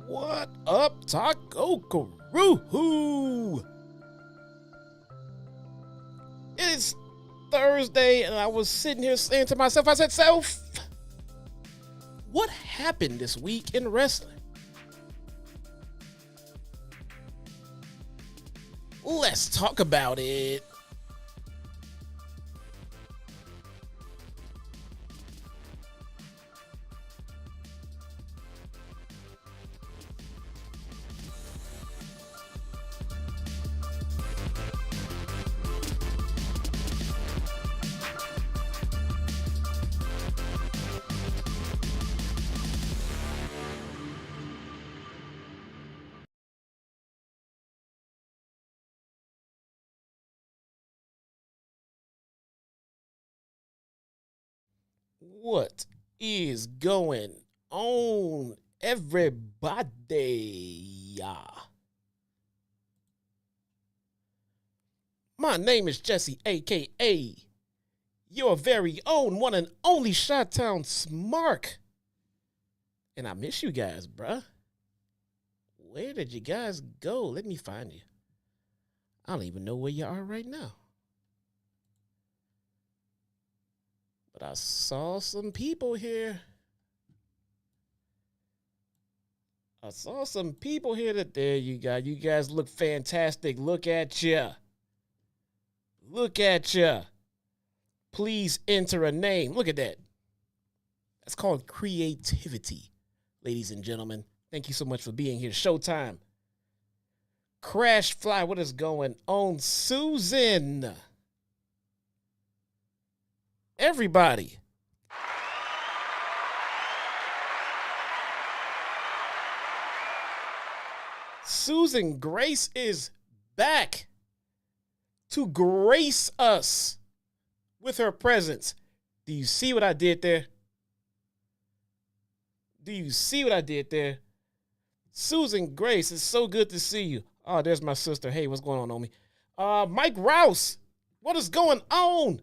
What up, Taco Karuhu? It's Thursday, and I was sitting here saying to myself, I said, Self, what happened this week in wrestling? Let's talk about it. What is going on, everybody? My name is Jesse, a.k.a. your very own one and only Chitown Smark. And I miss you guys, bruh. Where did you guys go? Let me find you. I don't even know where you are right now. But I saw some people here. There you go. You guys look fantastic. Look at ya. Please enter a name. Look at that. That's called creativity, ladies and gentlemen. Thank you so much for being here. Showtime. Crash Fly, what is going on? Susan. Everybody. Susan Grace is back to grace us with her presence. Do you see what I did there? Susan Grace, it's so good to see you. Oh, there's my sister. Hey, what's going on, Omi? Mike Rouse, what is going on?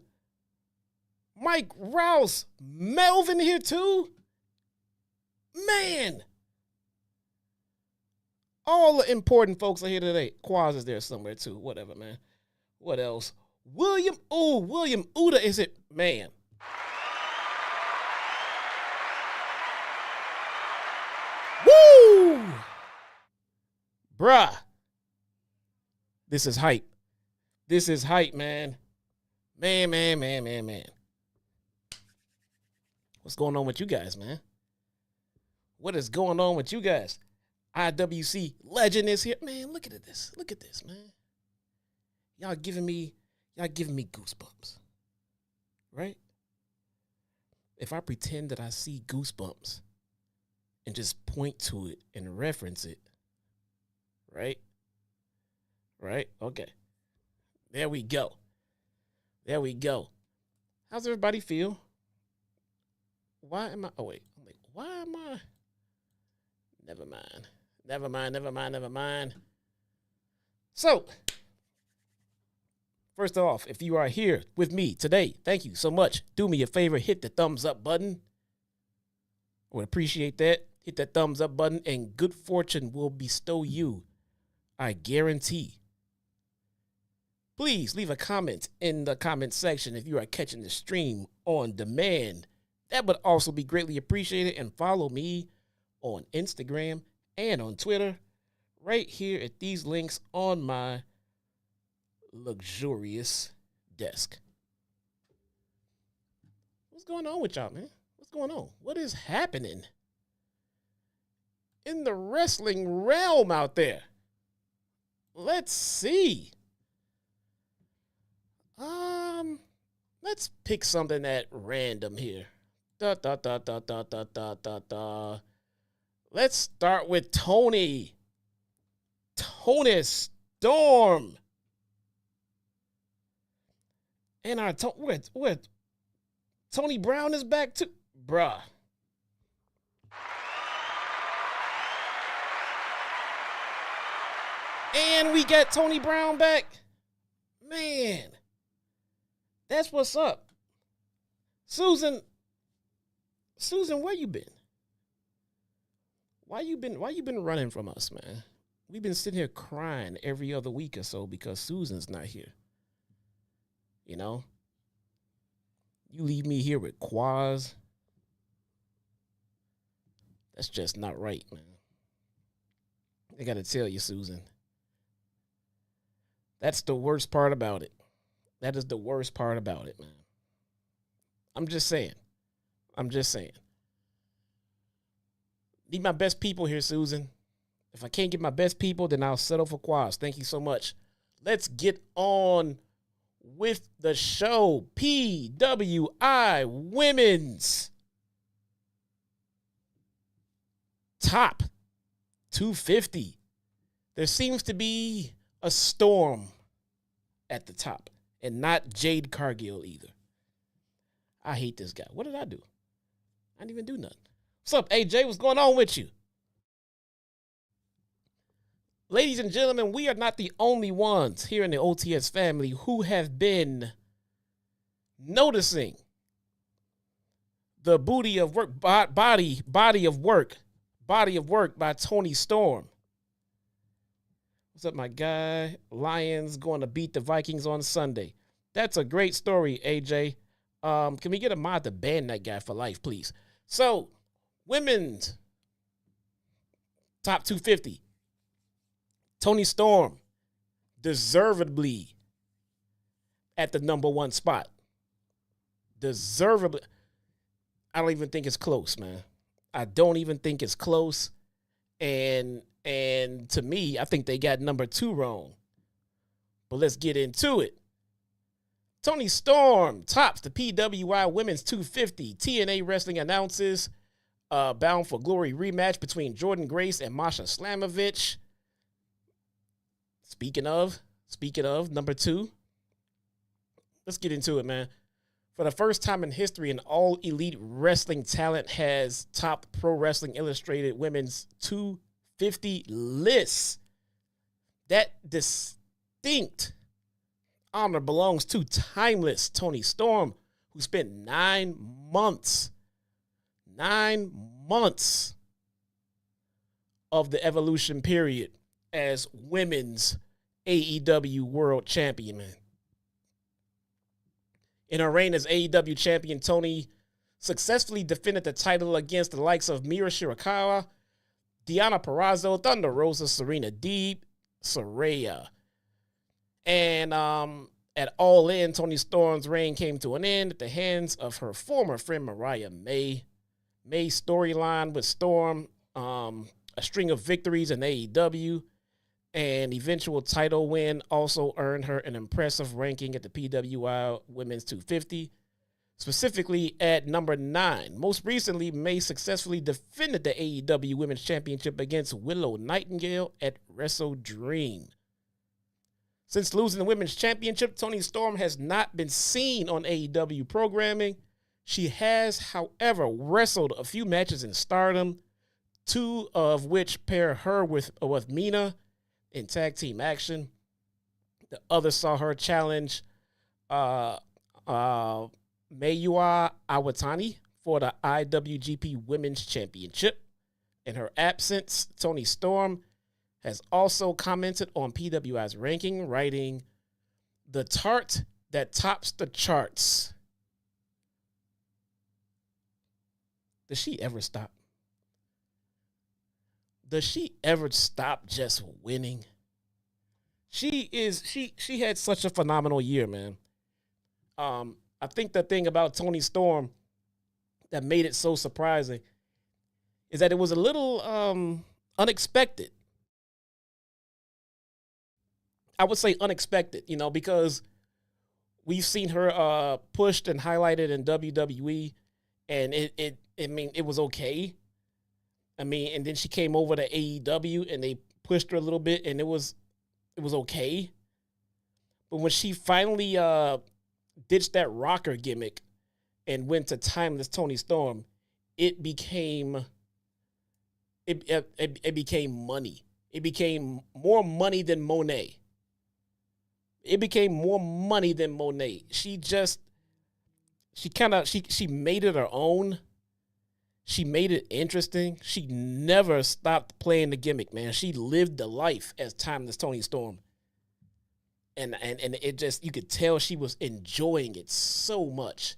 Mike Rouse, Melvin here too? Man. All the important folks are here today. Quaz is there somewhere too. Whatever, man. What else? William Uda is it? Man. Woo! Bruh. This is hype. Man. Man. What's going on with you guys, man? What is going on with you guys? IWC legend is here. Man, look at this. Look at this, man. Y'all giving me goosebumps. Right? If I pretend that I see goosebumps and just point to it and reference it, right? Okay. There we go. How's everybody feel? Why am I? Never mind. So, first off, if you are here with me today, thank you so much. Do me a favor, hit the thumbs up button. I would appreciate that. Hit that thumbs up button, and good fortune will bestow you, I guarantee. Please leave a comment in the comment section if you are catching the stream on demand. That would also be greatly appreciated. And follow me on Instagram and on Twitter right here at these links on my luxurious desk. What's going on with y'all, man? What's going on? What is happening? in the wrestling realm out there. Let's see. Let's pick something at random here. Let's start with Tony Storm. And our Tony Brown is back too, bruh. And we got Tony Brown back. Man, that's what's up. Susan, where you been? Why you been running from us, man? We've been sitting here crying every other week or so because Susan's not here. You know? You leave me here with Quaz. That's just not right, man. I gotta tell you, Susan. That's the worst part about it. That is the worst part about it, man. I'm just saying. Need my best people here, Susan. If I can't get my best people, then I'll settle for Quaz. Thank you so much. Let's get on with the show. PWI Women's Top 250. There seems to be a storm at the top, and not Jade Cargill either. I hate this guy. What did I do? I didn't even do nothing. What's up, AJ? What's going on with you? Ladies and gentlemen, we are not the only ones here in the OTS family who have been noticing the body of work by Tony Storm. What's up, my guy? Lions going to beat the Vikings on Sunday. That's a great story, AJ. Can we get a mod to ban that guy for life, please? So, women's top 250. Tony Storm, deservedly at the number one spot. Deservedly. I don't even think it's close, man. I don't even think it's close. And to me, I think they got number 2 wrong. But let's get into it. Tony Storm tops the PWI Women's 250. TNA Wrestling announces Bound for Glory rematch between Jordan Grace and Masha Slamovich. Speaking of, number 2. Let's get into it, man. For the first time in history, an all-elite wrestling talent has topped Pro Wrestling Illustrated Women's 250 list. That distinct honor belongs to timeless Tony Storm, who spent 9 months of the evolution period as women's AEW World Champion, man. In her reign as AEW champion, Tony successfully defended the title against the likes of Mira Shirakawa, Deonna Purrazzo, Thunder Rosa, Serena Deeb, Saraya. And at All In, Tony Storm's reign came to an end at the hands of her former friend Mariah May. May's storyline with Storm, a string of victories in AEW, and eventual title win also earned her an impressive ranking at the PWI Women's 250, specifically at number 9. Most recently, May successfully defended the AEW Women's Championship against Willow Nightingale at Wrestle Dream. Since losing the Women's Championship, Tony Storm has not been seen on AEW programming. She has, however, wrestled a few matches in Stardom, 2 of which pair her with Mina in tag team action. The other saw her challenge Mayua Awatani for the IWGP Women's Championship. In her absence, Tony Storm has also commented on PWI's ranking, writing, "The tart that tops the charts." Does she ever stop? Does she ever stop just winning? She had such a phenomenal year, man. I think the thing about Tony Storm that made it so surprising is that it was a little unexpected. I would say unexpected, because we've seen her pushed and highlighted in WWE, and it was okay. And then she came over to AEW and they pushed her a little bit, and it was okay. But when she finally ditched that rocker gimmick and went to Timeless Toni Storm, it became money. It became more money than Monet. It became more money than Monet. She made it her own. She made it interesting. She never stopped playing the gimmick, man. She lived the life as Timeless Toni Storm. And it just, you could tell she was enjoying it so much.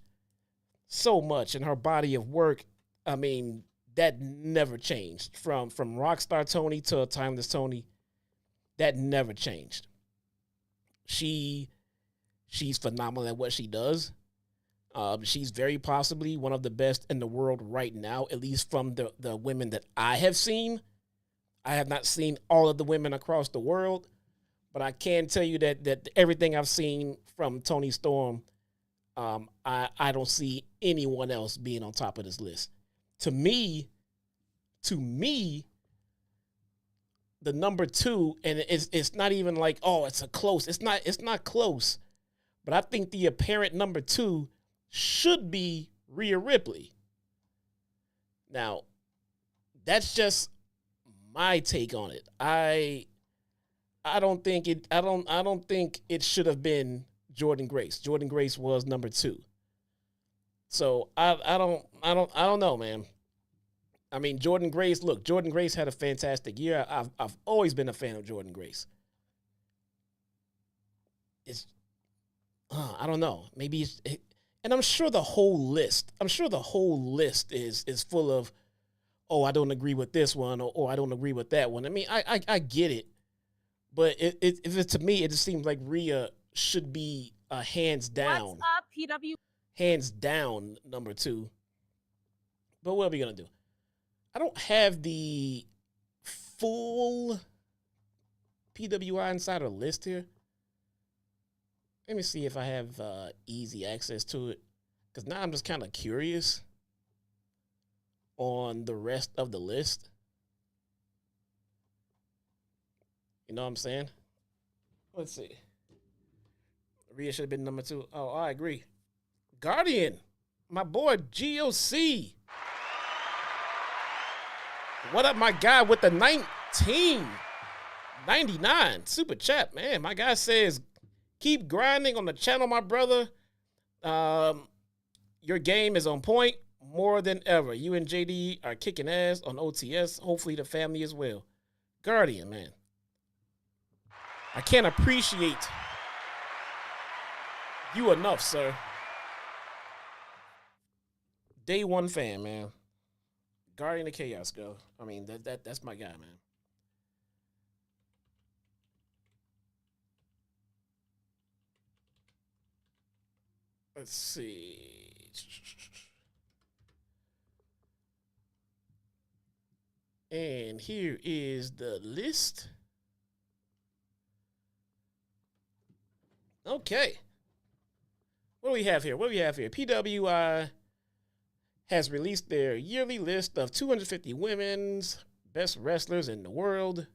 So much. And her body of work, that never changed. From Rockstar Toni to Timeless Toni, that never changed. She's phenomenal at what she does. She's very possibly one of the best in the world right now, at least from the women that I have seen. I have not seen all of the women across the world, but I can tell you that everything I've seen from Toni Storm, I don't see anyone else being on top of this list. To me, the number two, and it's not even like, oh, it's close. It's not close. But I think the apparent number two should be Rhea Ripley. Now, that's just my take on it. I don't think it should have been Jordynne Grace. Jordynne Grace was number two. So I don't know, man. Jordynne Grace had a fantastic year. I've always been a fan of Jordynne Grace. I don't know. Maybe and I'm sure the whole list is full of, oh, I don't agree with this one, or I don't agree with that one. I get it, but to me, it just seems like Rhea should be hands down. What's up, PW? Hands down, number two. But what are we gonna do? I don't have the full PWI Insider list here. Let me see if I have easy access to it, because now I'm just kind of curious on the rest of the list. You know what I'm saying? Let's see. Rhea should have been number two. Oh, I agree. Guardian, my boy GOC. What up, my guy with the 1999 super chat, man. My guy says, keep grinding on the channel, my brother. Your game is on point more than ever. You and JD are kicking ass on OTS. Hopefully the family as well. Guardian, man. I can't appreciate you enough, sir. Day one fan, man. Guardian of Chaos, go. That's my guy, man. Let's see. And here is the list. Okay. What do we have here? PWI has released their yearly list of 250 women's best wrestlers in the world.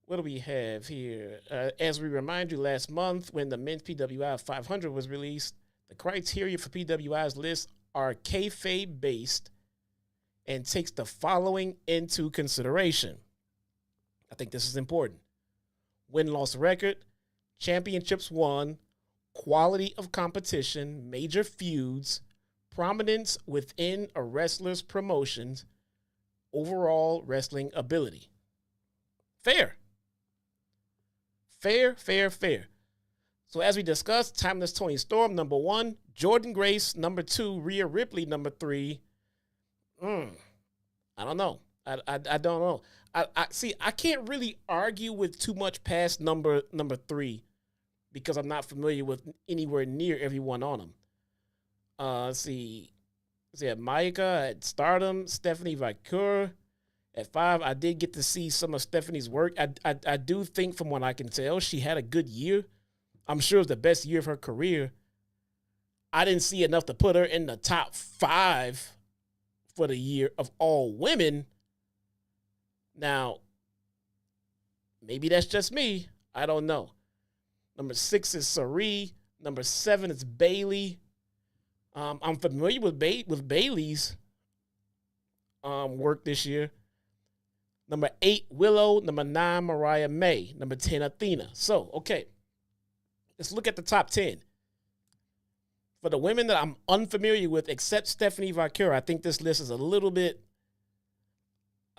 What do we have here? As we remind you, last month when the men's PWI 500 was released, the criteria for PWI's list are kayfabe based and takes the following into consideration. I think this is important. Win-loss record, championships won, quality of competition, major feuds, prominence within a wrestler's promotions, overall wrestling ability. Fair. So as we discussed, Timeless Toni Storm, number one. Jordynne Grace, number two. Rhea Ripley, number three. I don't know. I don't know. I can't really argue with too much past number three because I'm not familiar with anywhere near everyone on them. Let's see. Maika at Stardom, Stephanie Vicur At 5, I did get to see some of Stephanie's work. I do think, from what I can tell, she had a good year. I'm sure it was the best year of her career. I didn't see enough to put her in the top 5 for the year of all women. Now, maybe that's just me. I don't know. Number 6 is Sari. Number 7 is Bailey. I'm familiar with Bailey's work this year. Number 8, Willow. Number 9, Mariah May. Number 10, Athena. So, okay. Let's look at the top 10. For the women that I'm unfamiliar with, except Stephanie Vaquero, I think this list is a little bit,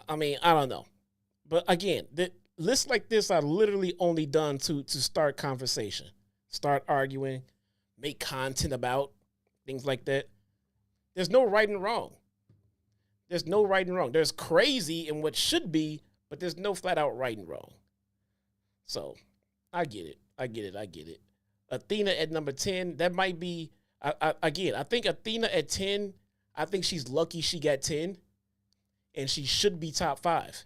I don't know. But again, the lists like this are literally only done to start conversation, start arguing, make content about things like that. There's no right and wrong. There's no right and wrong. There's crazy in what should be, but there's no flat out right and wrong. So I get it. Athena at number 10, that might be, I think Athena at 10, I think she's lucky she got 10, and she should be top 5.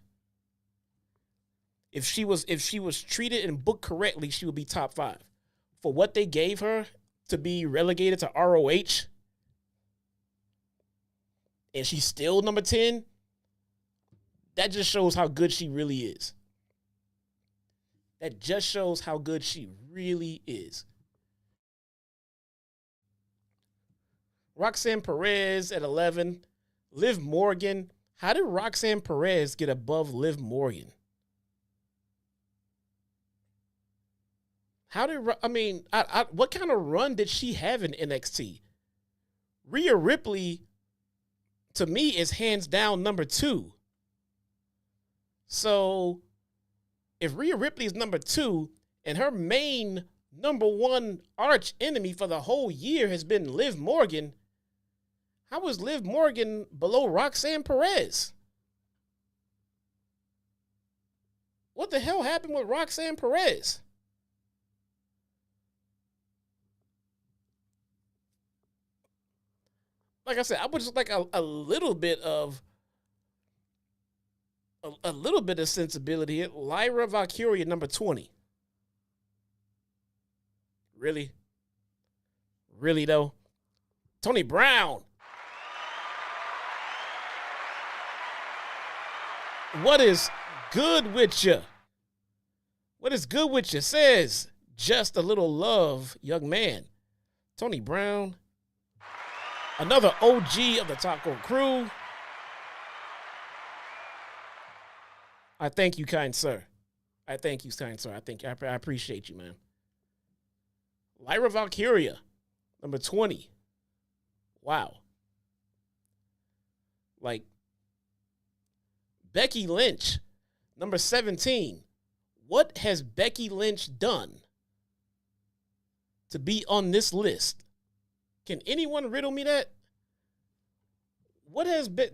If she was treated and booked correctly, she would be top 5. For what they gave her to be relegated to ROH, and she's still number 10, that just shows how good she really is. That just shows how good she really is. Roxanne Perez at 11. Liv Morgan. How did Roxanne Perez get above Liv Morgan? What kind of run did she have in NXT? Rhea Ripley, to me, is hands down number 2. So, if Rhea Ripley is number 2 and her main number 1 arch enemy for the whole year has been Liv Morgan, how is Liv Morgan below Roxanne Perez? What the hell happened with Roxanne Perez? Like I said, I would just like a little bit of sensibility here. Lyra Valkyria, number 20. Really? Really, though? Tony Brown. What is good with you? What is good with you? Says, just a little love, young man. Tony Brown. Another OG of the Taco Crew. I thank you, kind sir. I appreciate you, man. Lyra Valkyria, number 20. Wow. Like, Becky Lynch, number 17. What has Becky Lynch done to be on this list? Can anyone riddle me that?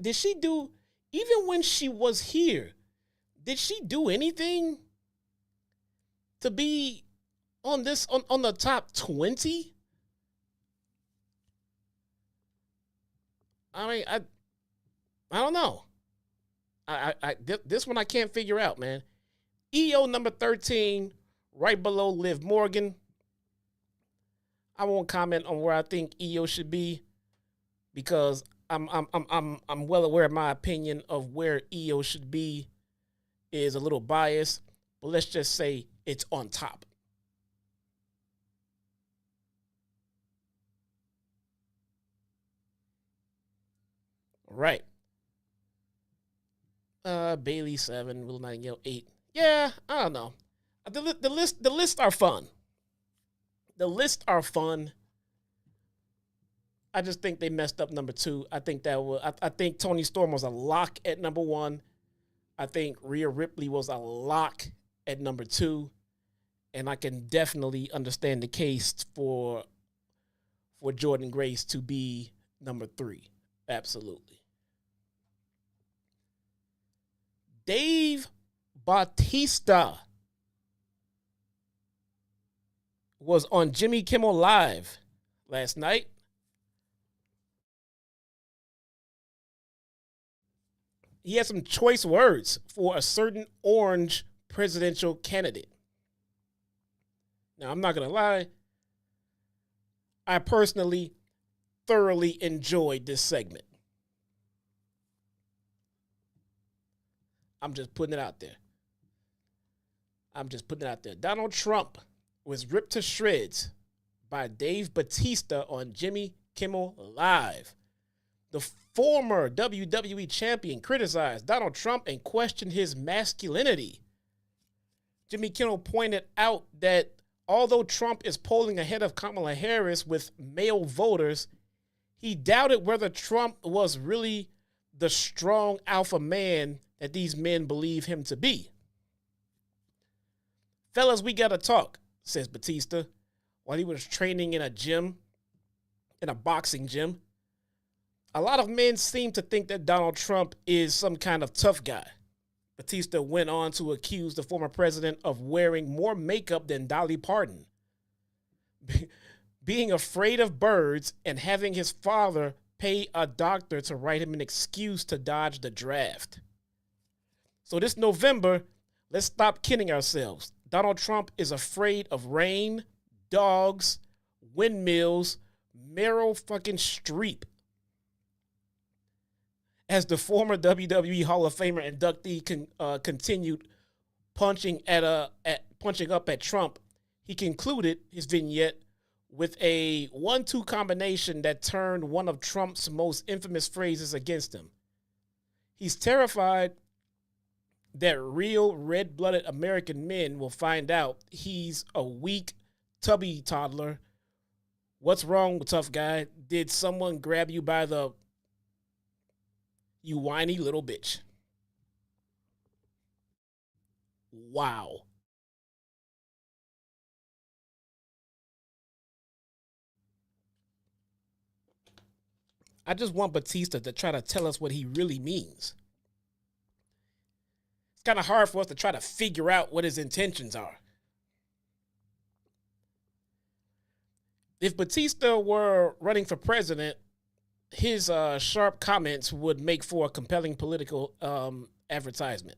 Did she do, even when she was here, did she do anything to be on this, on the top 20? I don't know. This one I can't figure out, man. EO number 13, right below Liv Morgan. I won't comment on where I think EO should be because I'm well aware of my opinion of where EO should be is a little biased, but let's just say it's on top. All right. Bailey 7, Will Nightingale 8. Yeah, I don't know. The lists are fun. The lists are fun. I just think they messed up number 2. I think Toni Storm was a lock at number 1. I think Rhea Ripley was a lock at number 2. And I can definitely understand the case for Jordynne Grace to be number 3. Absolutely. Dave Bautista was on Jimmy Kimmel Live last night. he had some choice words for a certain orange presidential candidate. Now, I'm not going to lie. I personally thoroughly enjoyed this segment. I'm just putting it out there. Donald Trump was ripped to shreds by Dave Bautista on Jimmy Kimmel Live. The former WWE champion criticized Donald Trump and questioned his masculinity. Jimmy Kimmel pointed out that although Trump is polling ahead of Kamala Harris with male voters, he doubted whether Trump was really the strong alpha man that these men believe him to be. Fellas, we gotta talk, says Batista, while he was training in a boxing gym. A lot of men seem to think that Donald Trump is some kind of tough guy. Batista went on to accuse the former president of wearing more makeup than Dolly Parton, being afraid of birds, and having his father pay a doctor to write him an excuse to dodge the draft. So this November, let's stop kidding ourselves. Donald Trump is afraid of rain, dogs, windmills, Meryl fucking Streep. As the former WWE Hall of Famer inductee continued punching up at Trump, he concluded his vignette with a 1-2 combination that turned one of Trump's most infamous phrases against him. He's terrified that real red-blooded American men will find out he's a weak, tubby toddler. What's wrong, tough guy? Did someone grab you by the... You whiny little bitch. Wow. I just want Batista to try to tell us what he really means. It's kind of hard for us to try to figure out what his intentions are. If Batista were running for president, his sharp comments would make for a compelling political advertisement,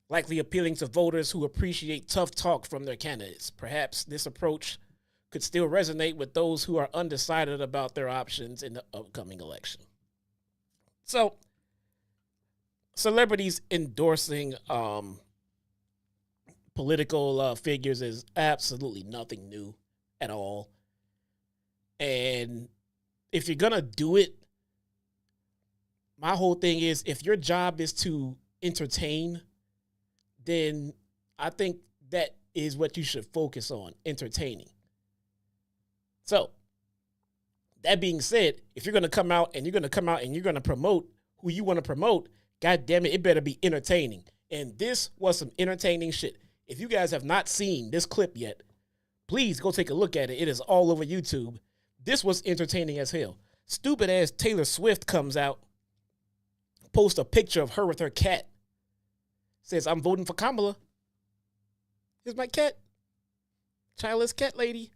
likely appealing to voters who appreciate tough talk from their candidates. Perhaps this approach could still resonate with those who are undecided about their options in the upcoming election. So, celebrities endorsing political figures is absolutely nothing new at all. And if you're going to do it, my whole thing is, if your job is to entertain, then I think that is what you should focus on, entertaining. So, that being said, if you're going to come out and you're going to promote who you want to promote, God damn it, it better be entertaining. And this was some entertaining shit. If you guys have not seen this clip yet, please go take a look at it. It is all over YouTube. This was entertaining as hell. Stupid ass Taylor Swift comes out, posts a picture of her with her cat. Says, I'm voting for Kamala. Here's my cat. Childless cat lady.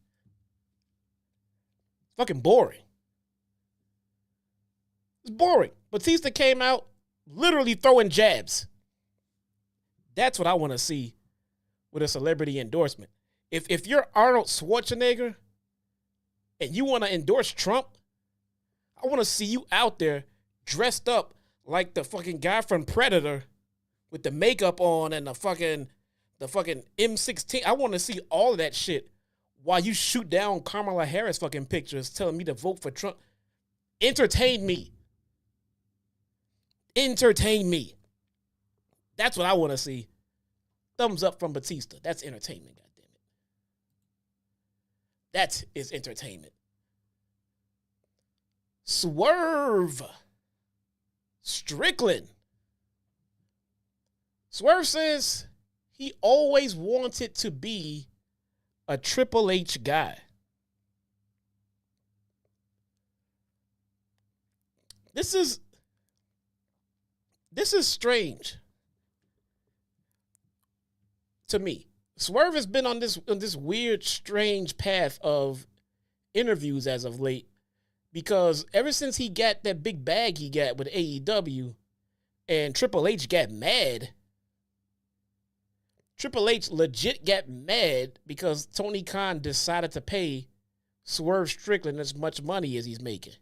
Fucking boring. It's boring. Batista came out literally throwing jabs. That's what I want to see with a celebrity endorsement. If you're Arnold Schwarzenegger and you want to endorse Trump, I want to see you out there dressed up like the fucking guy from Predator with the makeup on and the fucking M16. I want to see all of that shit while you shoot down Kamala Harris fucking pictures telling me to vote for Trump. Entertain me. Entertain me. That's what I want to see. Thumbs up from Batista. That's entertainment, goddammit. That is entertainment. Swerve Strickland. Swerve says he always wanted to be a Triple H guy. This is strange to me. Swerve has been on this weird, strange path of interviews as of late, because ever since he got that big bag he got with AEW And Triple H got mad. Triple H legit got mad because Tony Khan decided to pay Swerve Strickland as much money as he's making.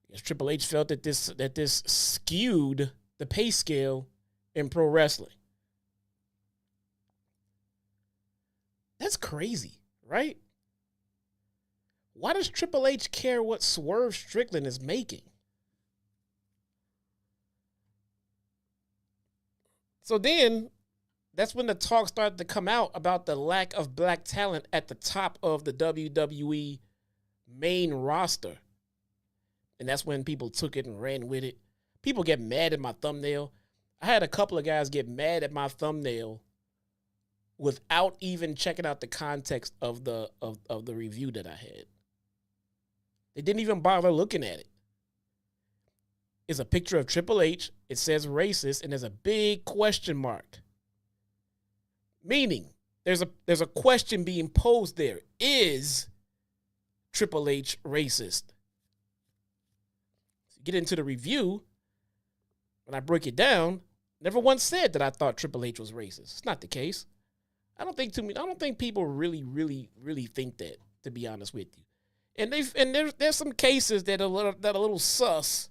Because Triple H felt that this skewed the pay scale in pro wrestling. That's crazy, right? Why does Triple H care what Swerve Strickland is making? So then, that's when the talk started to come out about the lack of black talent at the top of the WWE main roster. And that's when people took it and ran with it. People get mad at my thumbnail. I had a couple of guys get mad at my thumbnail without even checking out the context of the review that I had. They didn't even bother looking at it. It's a picture of Triple H. It says racist, and there's a big question mark. Meaning, there's a question being posed there. Is Triple H racist? So get into the review. When I break it down, never once said that I thought Triple H was racist. It's not the case. I don't think people really think that, to be honest with you. And there's some cases that are a little sus,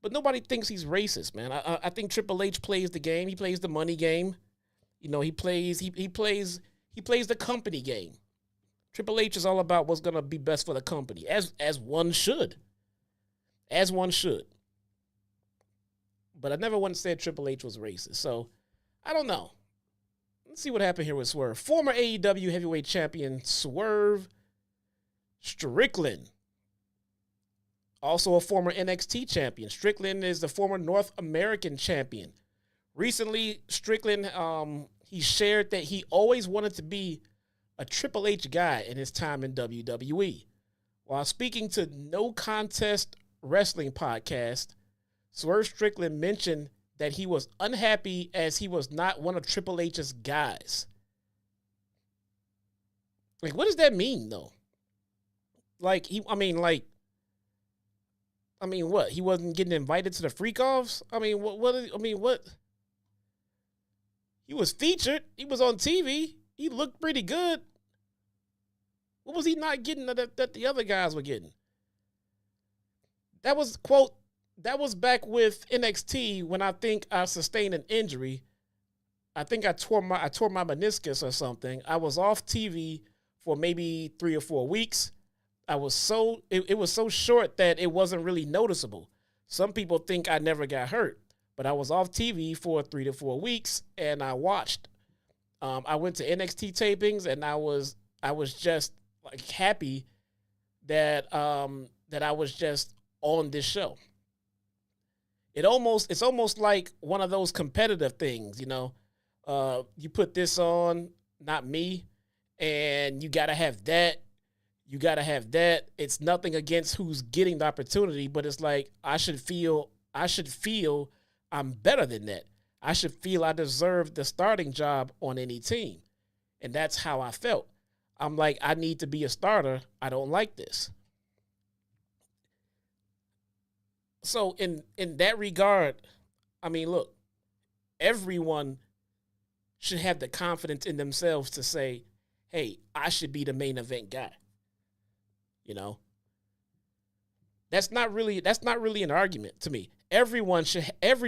but nobody thinks he's racist, man. I think Triple H plays the game. He plays the money game. You know, he plays the company game. Triple H is all about what's gonna be best for the company, as one should. As one should. But I never once said Triple H was racist. So I don't know. Let's see what happened here with Swerve. Former AEW heavyweight champion Swerve Strickland. Also a former NXT champion. Strickland is the former North American champion. Recently, Strickland, he shared that he always wanted to be a Triple H guy in his time in WWE. While speaking to No Contest Wrestling podcast, Swerve Strickland mentioned that he was unhappy as he was not one of Triple H's guys. Like, what does that mean, though? Like, what? He wasn't getting invited to the freak-offs? What? He was featured. He was on TV. He looked pretty good. What was he not getting that the other guys were getting? That was, quote, that was back with NXT when I think I sustained an injury. I think I tore my meniscus or something. I was off TV for maybe 3 or 4 weeks. It was so short that it wasn't really noticeable. Some people think I never got hurt, but I was off TV for 3 to 4 weeks and I watched. I went to NXT tapings and I was just like happy that I was just on this show. It's almost like one of those competitive things, you know. You put this on, not me, and you gotta have that. You gotta have that. It's nothing against who's getting the opportunity, but it's like I should feel I'm better than that. I should feel I deserve the starting job on any team. And that's how I felt. I'm like, I need to be a starter. I don't like this. So in that regard, I mean, look, everyone should have the confidence in themselves to say, hey, I should be the main event guy. You know? That's not really an argument to me. Everyone should have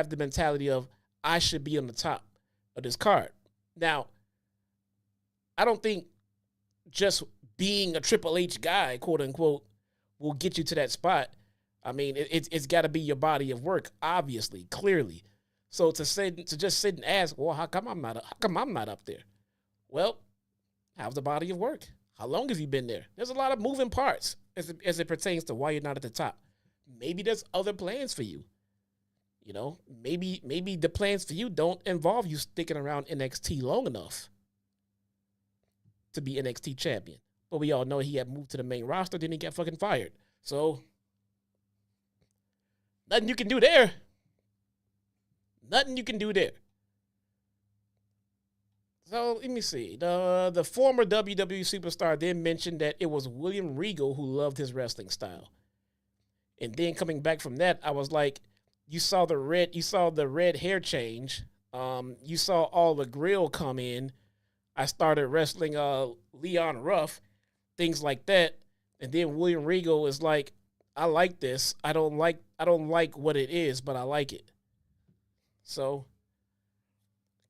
the mentality of I should be on the top of this card. Now, I don't think just being a Triple H guy, quote unquote, will get you to that spot. I mean, it's got to be your body of work, obviously, clearly. So to just sit and ask, well, how come I'm not up there? Well, how's the body of work? How long have you been there? There's a lot of moving parts as it pertains to why you're not at the top. Maybe there's other plans for you. You know, maybe the plans for you don't involve you sticking around NXT long enough to be NXT champion. But we all know he had moved to the main roster, then he got fucking fired. So, nothing you can do there. Nothing you can do there. So let me see. The former WWE superstar then mentioned that it was William Regal who loved his wrestling style. And then coming back from that, I was like, you saw the red hair change. You saw all the grill come in. I started wrestling Leon Ruff, things like that. And then William Regal is like, I like this. I don't like what it is, but I like it. So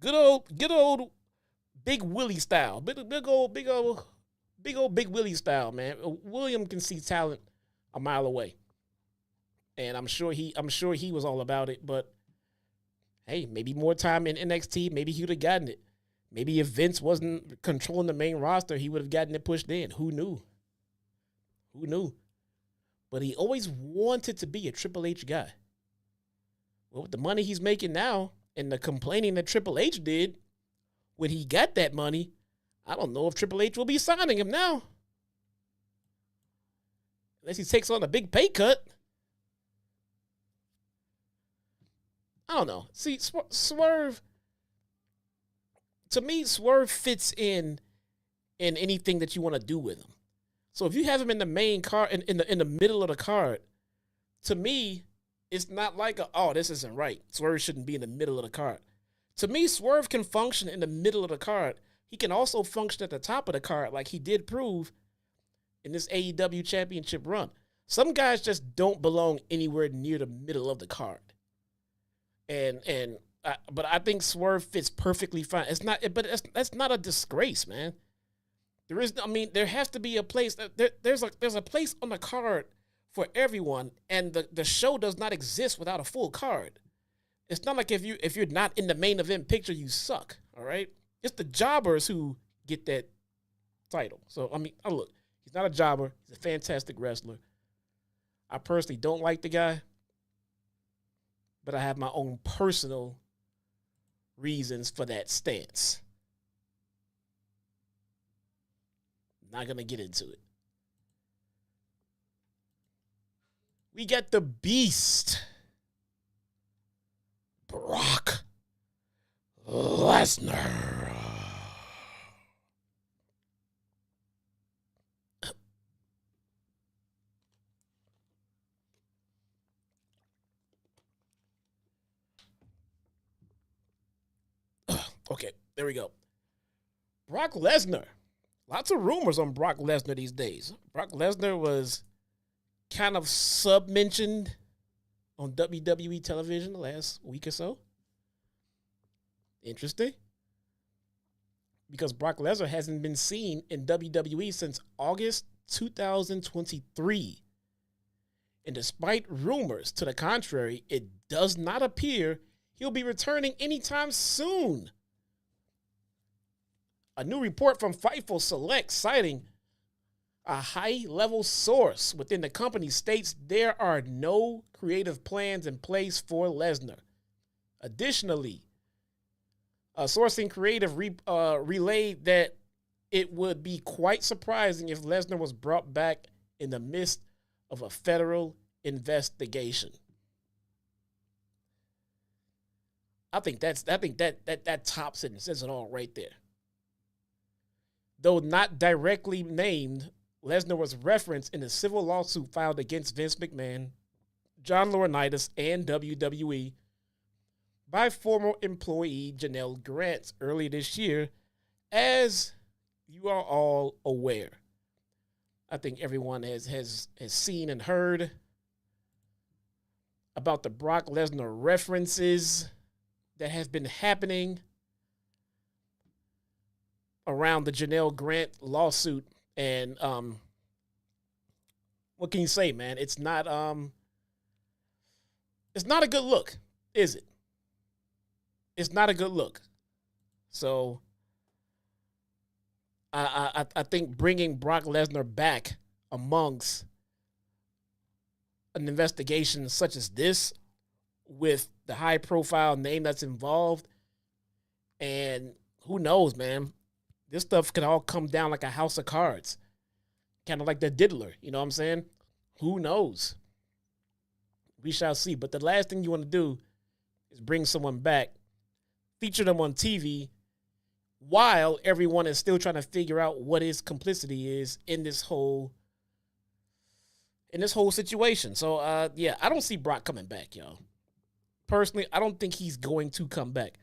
good old Big Willie style. Big old Big Willie style, man. William can see talent a mile away. And I'm sure he was all about it, but hey, maybe more time in NXT, maybe he would have gotten it. Maybe if Vince wasn't controlling the main roster, he would have gotten it pushed in. Who knew? But he always wanted to be a Triple H guy. Well, with the money he's making now and the complaining that Triple H did when he got that money, I don't know if Triple H will be signing him now. Unless he takes on a big pay cut. I don't know. See, Swerve, to me, Swerve fits in anything that you want to do with him. So if you have him in the main card, in the middle of the card, to me, it's not like this isn't right. Swerve shouldn't be in the middle of the card. To me, Swerve can function in the middle of the card. He can also function at the top of the card, like he did prove in this AEW championship run. Some guys just don't belong anywhere near the middle of the card. But I think Swerve fits perfectly fine. That's not a disgrace, man. There has to be a place. There's a place on the card for everyone, and the show does not exist without a full card. It's not like if you're not in the main event picture, you suck. All right, it's the jobbers who get that title. So look, he's not a jobber. He's a fantastic wrestler. I personally don't like the guy, but I have my own personal reasons for that stance. Not going to get into it. We got the Beast, Brock Lesnar. Okay, there we go. Brock Lesnar. Lots of rumors on Brock Lesnar these days. Brock Lesnar was kind of sub-mentioned on WWE television the last week or so. Interesting. Because Brock Lesnar hasn't been seen in WWE since August 2023. And despite rumors to the contrary, it does not appear he'll be returning anytime soon. A new report from Fightful Select citing a high-level source within the company states there are no creative plans in place for Lesnar. Additionally, a sourcing creative relayed that it would be quite surprising if Lesnar was brought back in the midst of a federal investigation. I think that tops it and says it all right there. Though not directly named, Lesnar was referenced in a civil lawsuit filed against Vince McMahon, John Laurinaitis, and WWE by former employee Janelle Grant earlier this year, as you are all aware. I think everyone has seen and heard about the Brock Lesnar references that have been happening around the Janelle Grant lawsuit. And what can you say, man? It's not a good look, is it? It's not a good look. So I think bringing Brock Lesnar back amongst an investigation such as this, with the high profile name that's involved, and who knows, man, this stuff could all come down like a house of cards, kind of like the Diddler. You know what I'm saying? Who knows? We shall see. But the last thing you want to do is bring someone back, feature them on TV while everyone is still trying to figure out what his complicity is in this whole situation. So, I don't see Brock coming back, y'all. Personally, I don't think he's going to come back.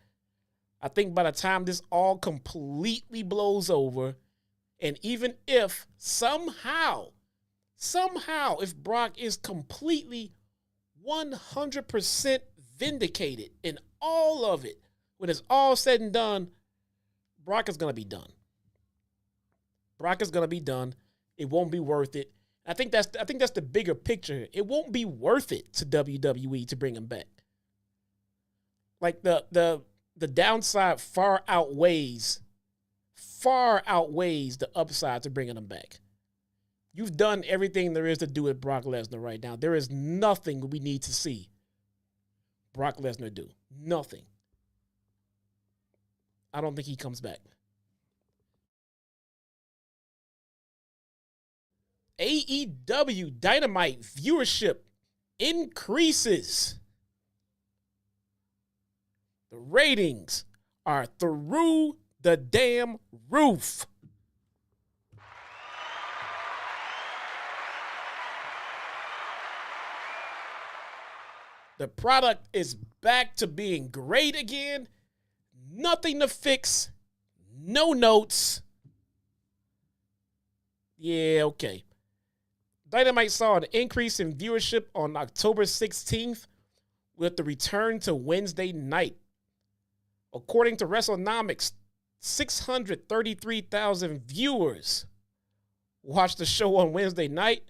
I think by the time this all completely blows over, and even if somehow, if Brock is completely 100% vindicated in all of it, when it's all said and done, Brock is going to be done. Brock is going to be done. It won't be worth it. I think that's the bigger picture. It won't be worth it to WWE to bring him back. Like the downside far outweighs the upside to bringing him back. You've done everything there is to do with Brock Lesnar right now. There is nothing we need to see Brock Lesnar do. Nothing. I don't think he comes back. AEW Dynamite viewership increases. The ratings are through the damn roof. The product is back to being great again. Nothing to fix. No notes. Yeah, okay. Dynamite saw an increase in viewership on October 16th with the return to Wednesday night. According to WrestleNomics, 633,000 viewers watched the show on Wednesday night,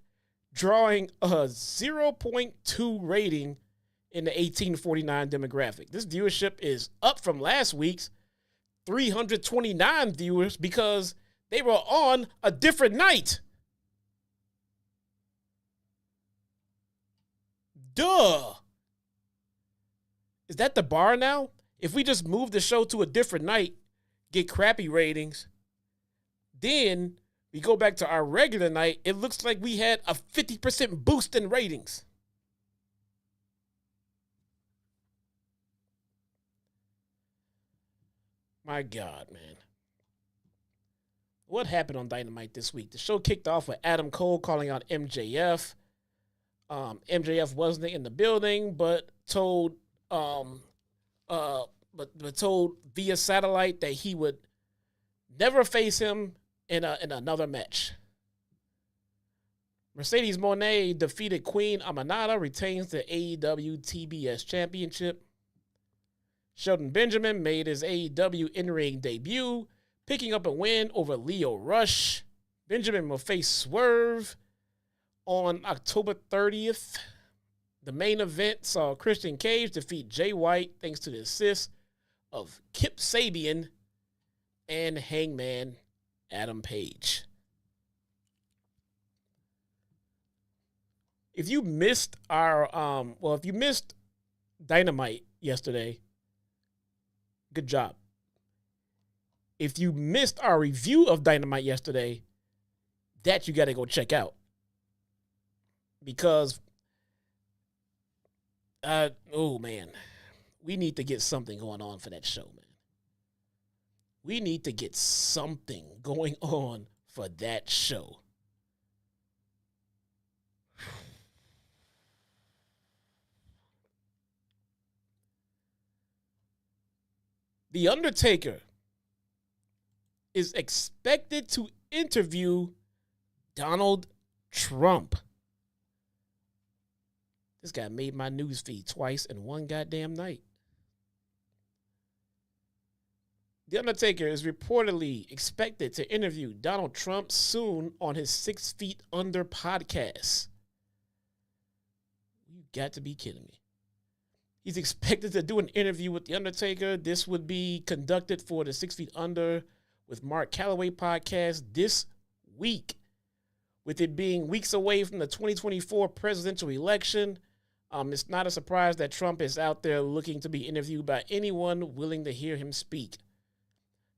drawing a 0.2 rating in the 1849 demographic. This viewership is up from last week's 329 viewers because they were on a different night. Duh. Is that the bar now? If we just move the show to a different night, get crappy ratings, then we go back to our regular night, it looks like we had a 50% boost in ratings. My God, man. What happened on Dynamite this week? The show kicked off with Adam Cole calling out MJF. MJF wasn't in the building, but told told via satellite that he would never face him in another match. Mercedes Moné defeated Queen Aminata, retains the AEW TBS Championship. Shelton Benjamin made his AEW in-ring debut, picking up a win over Lio Rush. Benjamin will face Swerve on October 30th. The main event saw Christian Cage defeat Jay White thanks to the assist of Kip Sabian and Hangman Adam Page. If you missed if you missed Dynamite yesterday, good job. If you missed our review of Dynamite yesterday, that you got to go check out. Because, we need to get something going on for that show, man. We need to get something going on for that show. The Undertaker is expected to interview Donald Trump. This guy made my newsfeed twice in one goddamn night. The Undertaker is reportedly expected to interview Donald Trump soon on his 6 Feet Under podcast. You got to be kidding me. He's expected to do an interview with The Undertaker. This would be conducted for the 6 Feet Under with Mark Calloway podcast this week. With it being weeks away from the 2024 presidential election, it's not a surprise that Trump is out there looking to be interviewed by anyone willing to hear him speak.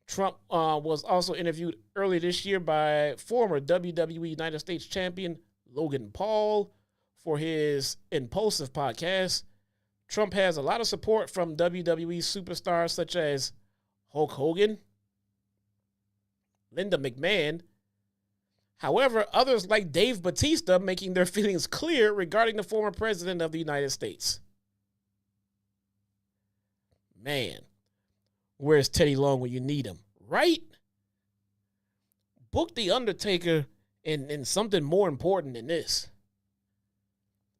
Trump was also interviewed earlier this year by former WWE United States champion Logan Paul for his Impulsive podcast. Trump has a lot of support from WWE superstars such as Hulk Hogan, Linda McMahon. However, others like Dave Bautista making their feelings clear regarding the former president of the United States. Man, where's Teddy Long when you need him, right? Book the Undertaker in something more important than this.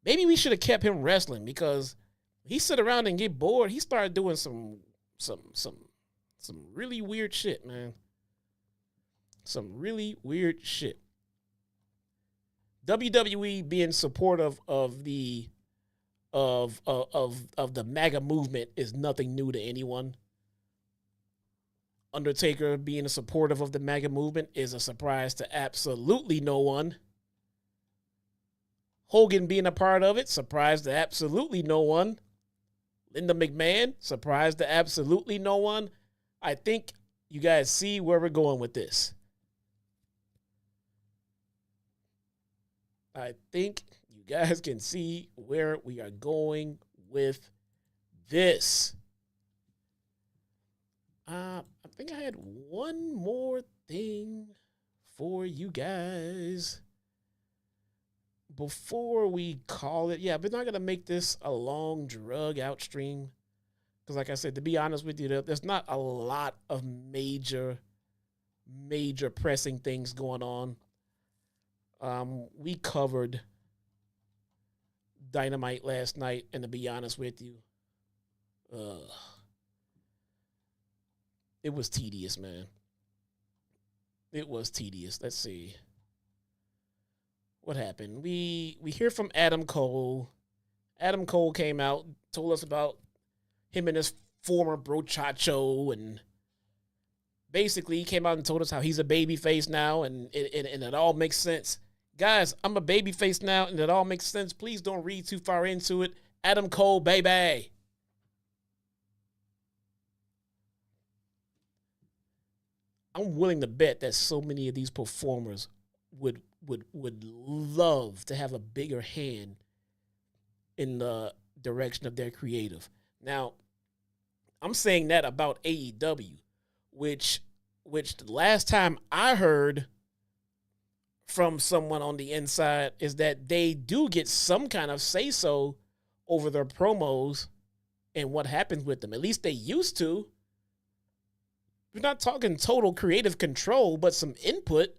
Maybe we should have kept him wrestling because he sit around and get bored. He started doing some really weird shit, man. Some really weird shit. WWE being supportive of the MAGA movement is nothing new to anyone. Undertaker being supportive of the MAGA movement is a surprise to absolutely no one. Hogan being a part of it, surprise to absolutely no one. Linda McMahon, surprise to absolutely no one. I think you guys see where we're going with this. I think you guys can see where we are going with this. I think I had one more thing for you guys before we call it. Yeah, we're not going to make this a long drug out stream. Because like I said, to be honest with you, there's not a lot of major pressing things going on. We covered Dynamite last night, and to be honest with you, it was tedious, man. It was tedious. Let's see. What happened? We hear from Adam Cole. Adam Cole came out, told us about him and his former brochacho, and basically he came out and told us how he's a babyface now, and it all makes sense. Guys, I'm a babyface now, and it all makes sense. Please don't read too far into it. Adam Cole, baby. I'm willing to bet that so many of these performers would love to have a bigger hand in the direction of their creative. Now, I'm saying that about AEW, which the last time I heard from someone on the inside is that they do get some kind of say-so over their promos and what happens with them. At least they used to. We're not talking total creative control, but some input.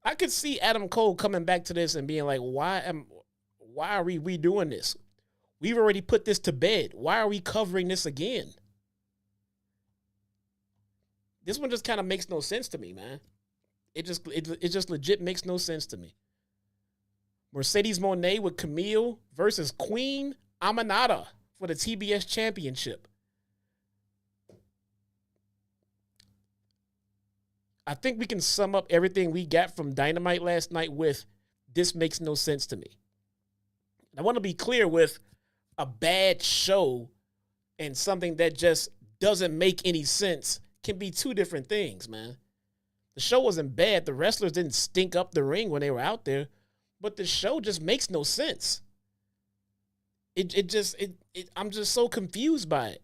I could see Adam Cole coming back to this and being like, why are we redoing this? We've already put this to bed. Why are we covering this again? This one just kind of makes no sense to me, man. It just legit makes no sense to me. Mercedes Moné with Camille versus Queen Aminata for the TBS Championship. I think we can sum up everything we got from Dynamite last night with this makes no sense to me. I want to be clear with a bad show and something that just doesn't make any sense can be two different things, man. The show wasn't bad. The wrestlers didn't stink up the ring when they were out there, but the show just makes no sense. I'm just so confused by it.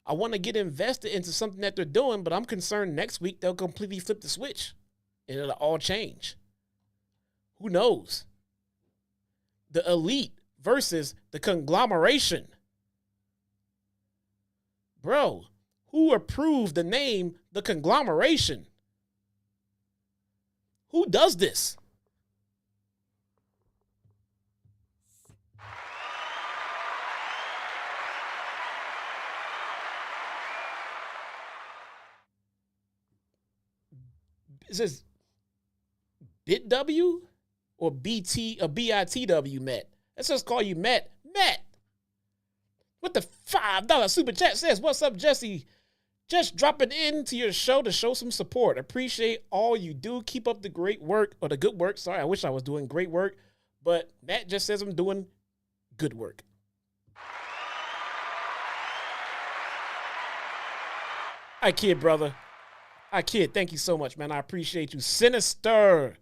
I want to get invested into something that they're doing, but I'm concerned next week they'll completely flip the switch and it'll all change. Who knows? The Elite versus the Conglomeration. Bro, who approved the name the Conglomeration? Who does this? Is this BitW or BT or BITW, Matt? Let's just call you Matt. Matt, what the $5 super chat says, what's up, Jesse? Just dropping into your show to show some support. Appreciate all you do. Keep up the great work, or the good work. Sorry, I wish I was doing great work, but Matt just says I'm doing good work. I kid, brother. I kid. Thank you so much, man. I appreciate you. Sinister.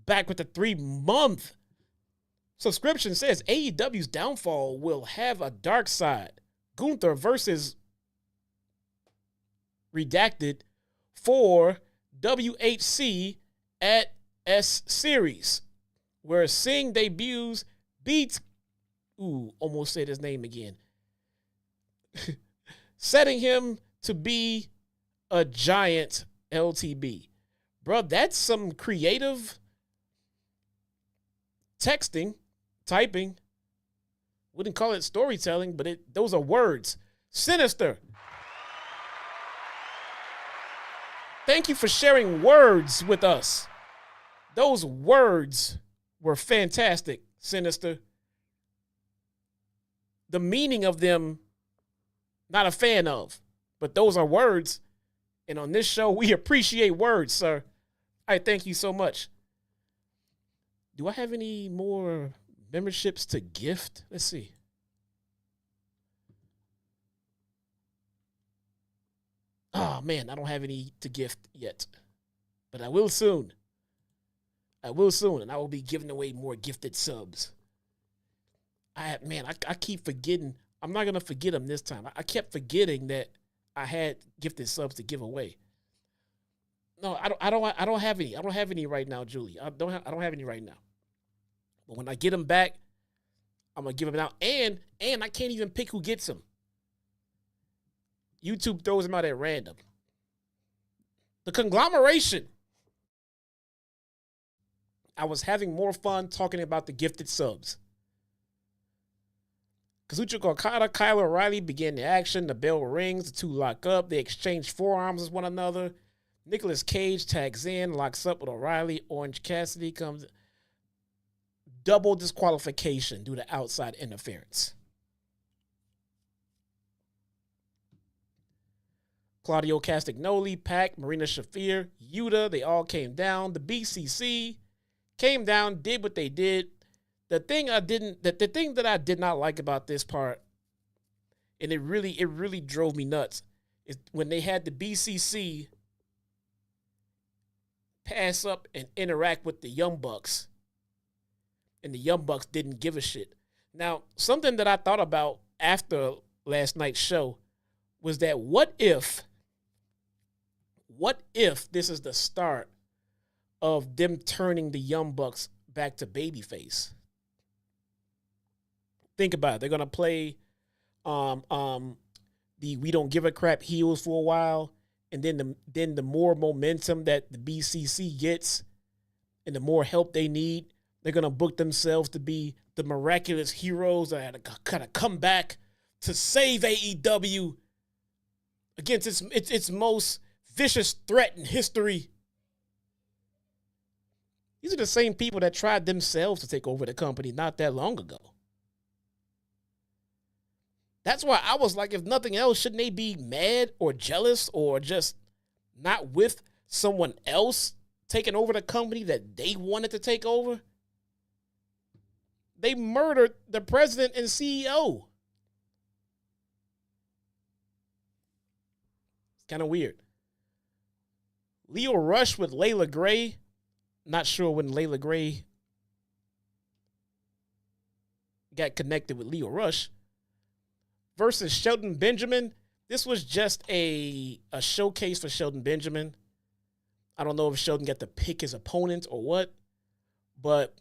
Back with the 3-month subscription says AEW's downfall will have a dark side. Gunther versus Redacted for WHC at S Series, where Singh debuts, beats, almost said his name again, setting him to be a giant LTB. Bro, that's some creative typing. Wouldn't call it storytelling, but those are words. Sinister. Thank you for sharing words with us. Those words were fantastic, Sinister. The meaning of them, not a fan of, but those are words. And on this show, we appreciate words, sir. I thank you so much. Do I have any more memberships to gift? Let's see. Oh, man, I don't have any to gift yet. But I will soon. And I will be giving away more gifted subs. I keep forgetting. I'm not going to forget them this time. I kept forgetting that I had gifted subs to give away. No, I don't have any. I don't have any right now, Julie. I don't have any right now. But when I get them back, I'm going to give them out. And I can't even pick who gets them. YouTube throws them out at random. The conglomeration. I was having more fun talking about the gifted subs. Kazuchika Okada, Kyle O'Reilly begin the action. The bell rings. The two lock up. They exchange forearms with one another. Nicolas Cage tags in, locks up with O'Reilly. Orange Cassidy comes. Double disqualification due to outside interference. Claudio Castagnoli, Pac, Marina Shafir, Yuta, they all came down. The BCC came down, did what they did. The thing that I did not like about this part, and it really drove me nuts, is when they had the BCC pass up and interact with the Young Bucks, and the Young Bucks didn't give a shit. Now, something that I thought about after last night's show was that what if this is the start of them turning the Young Bucks back to babyface? Think about it. They're gonna play the we don't give a crap heels for a while, and then the more momentum that the BCC gets and the more help they need, they're gonna book themselves to be the miraculous heroes that had to kind of come back to save AEW against its most vicious threat in history. These are the same people that tried themselves to take over the company not that long ago. That's why I was like, if nothing else, shouldn't they be mad or jealous or just not with someone else taking over the company that they wanted to take over? They murdered the president and CEO. It's kind of weird. Leo Rush with Layla Gray. Not sure when Layla Gray got connected with Leo Rush. Versus Shelton Benjamin. This was just a showcase for Shelton Benjamin. I don't know if Shelton got to pick his opponent or what, but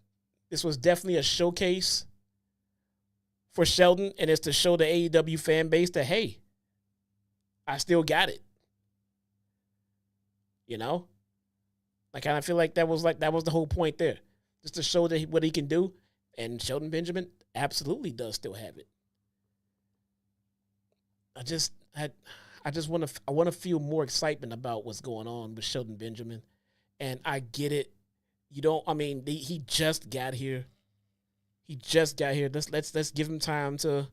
this was definitely a showcase for Shelton, and it's to show the AEW fan base that, hey, I still got it. You know? I kind of feel like that was the whole point there. Just to show that what he can do, and Shelton Benjamin absolutely does still have it. I want to feel more excitement about what's going on with Shelton Benjamin, and I get it. He just got here. Let's give him time to,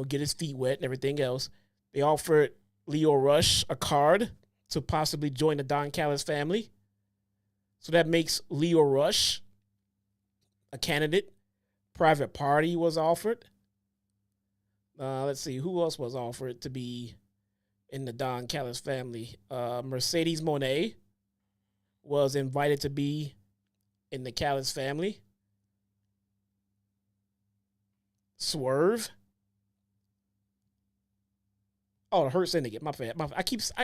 get his feet wet and everything else. They offered Leo Rush a card to possibly join the Don Callis family, so that makes Leo Rush a candidate. Private Party was offered. Let's see, who else was offered to be in the Don Callis family? Mercedes Moné was invited to be in the Callis family. Swerve. Oh, Hurt Syndicate. My bad.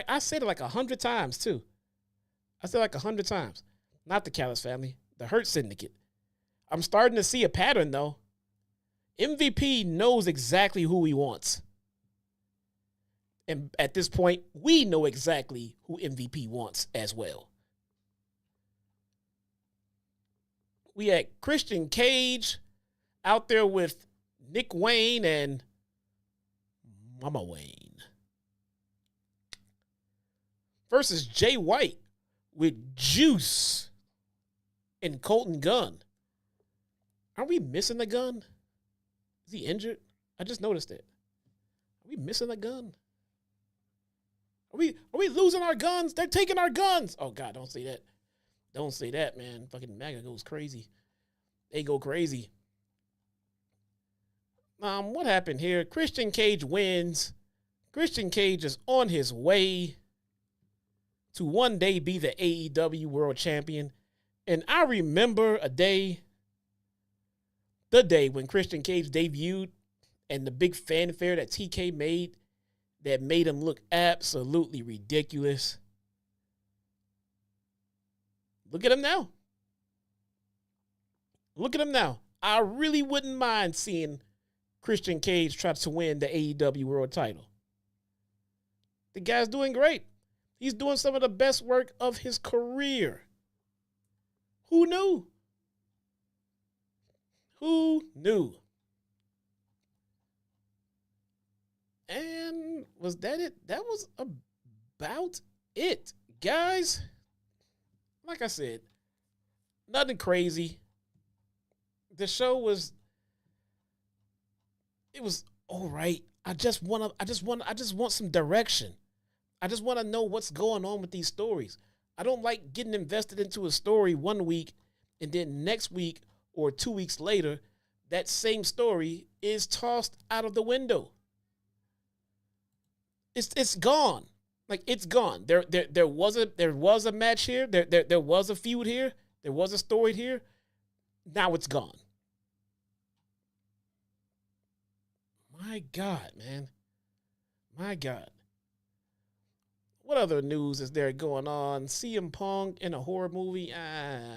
I said it like 100 times too. I said like 100 times. Not the Callis family, the Hurt Syndicate. I'm starting to see a pattern, though. MVP knows exactly who he wants. And at this point, we know exactly who MVP wants as well. We had Christian Cage out there with Nick Wayne and Mama Wayne versus Jay White with Juice and Colton Gunn. Are we missing the gun? Is he injured? I just noticed it. Are we missing a gun? Are we losing our guns? They're taking our guns. Oh, God, don't say that. Don't say that, man. Fucking MAGA goes crazy. They go crazy. What happened here? Christian Cage wins. Christian Cage is on his way to one day be the AEW World Champion. And I remember the day when Christian Cage debuted and the big fanfare that TK made that made him look absolutely ridiculous. Look at him now. Look at him now. I really wouldn't mind seeing Christian Cage try to win the AEW World title. The guy's doing great. He's doing some of the best work of his career. Who knew? Who knew? And was that it? That was about it, guys. Like I said, nothing crazy. The show was all right. I just want some direction. I just want to know what's going on with these stories. I don't like getting invested into a story one week and then next week or 2 weeks later, that same story is tossed out of the window. It's gone. Like, it's gone. There was a match here. There was a feud here. There was a story here. Now it's gone. My God, man. My God. What other news is there going on? CM Punk in a horror movie?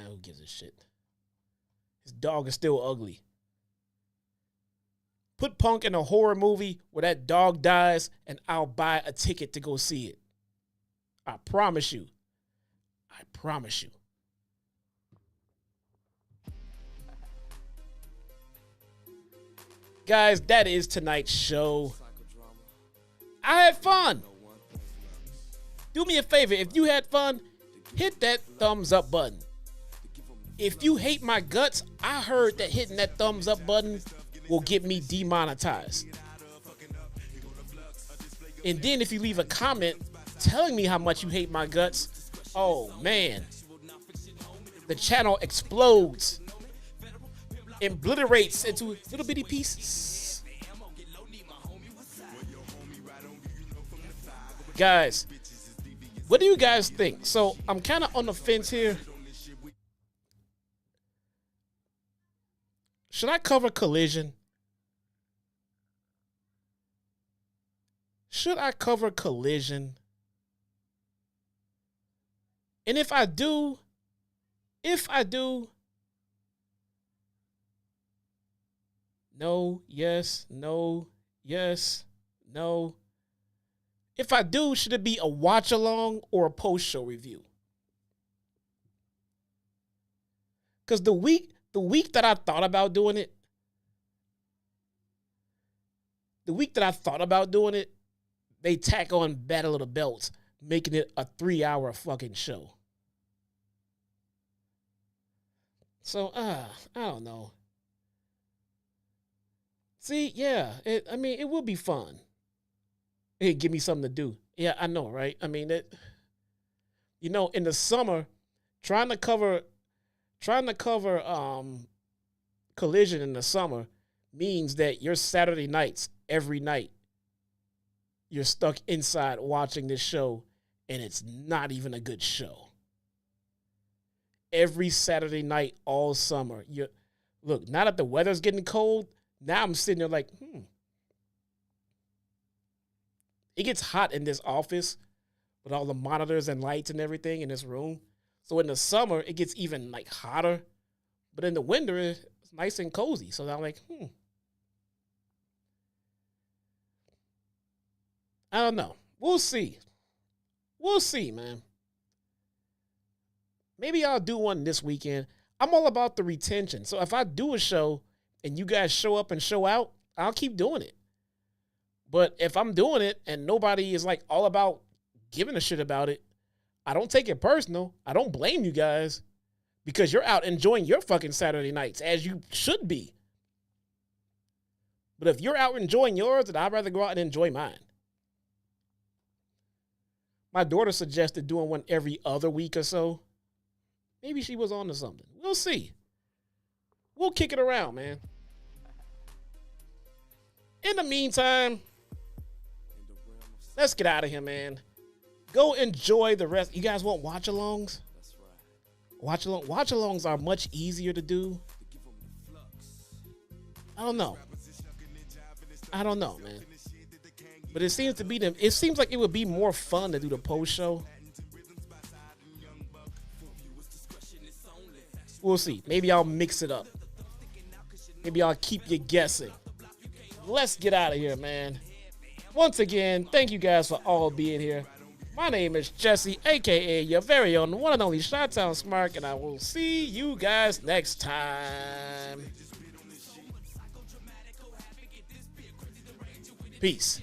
Who gives a shit? His dog is still ugly. Put Punk in a horror movie where that dog dies, and I'll buy a ticket to go see it. I promise you. I promise you. Guys, that is tonight's show. I had fun. Do me a favor. If you had fun, hit that thumbs up button. If you hate my guts, I heard that hitting that thumbs up button will get me demonetized. And then if you leave a comment telling me how much you hate my guts, oh man, the channel explodes, obliterates into little bitty pieces. Guys, what do you guys think? So I'm kind of on the fence here. Should I cover Collision? Should I cover Collision? And if I do, no, yes, no, yes, no. If I do, should it be a watch along or a post show review? Because the week that I thought about doing it, they tack on Battle of the Belts, making it a 3-hour fucking show. So, I don't know. See, yeah, it will be fun. It'd give me something to do. Yeah, I know, right? I mean, in the summer, trying to cover Collision in the summer means that your Saturday nights, every night, you're stuck inside watching this show, and it's not even a good show. Every Saturday night, all summer. Look, now that the weather's getting cold, now I'm sitting there like, It gets hot in this office with all the monitors and lights and everything in this room. So in the summer, it gets even like hotter. But in the winter, it's nice and cozy. So I'm like, I don't know. We'll see. We'll see, man. Maybe I'll do one this weekend. I'm all about the retention. So if I do a show and you guys show up and show out, I'll keep doing it. But if I'm doing it and nobody is like all about giving a shit about it, I don't take it personal. I don't blame you guys because you're out enjoying your fucking Saturday nights as you should be. But if you're out enjoying yours, then I'd rather go out and enjoy mine. My daughter suggested doing one every other week or so. Maybe she was on to something. We'll see. We'll kick it around, man. In the meantime, let's get out of here, man. Go enjoy the rest. You guys want watch-alongs? Watch-alongs are much easier to do. I don't know, man. But it seems to be them. It seems like it would be more fun to do the post show. We'll see. Maybe I'll mix it up. Maybe I'll keep you guessing. Let's get out of here, man. Once again, thank you guys for all being here. My name is Jesse, a.k.a. your very own one and only Chitown Smark, and I will see you guys next time. Peace.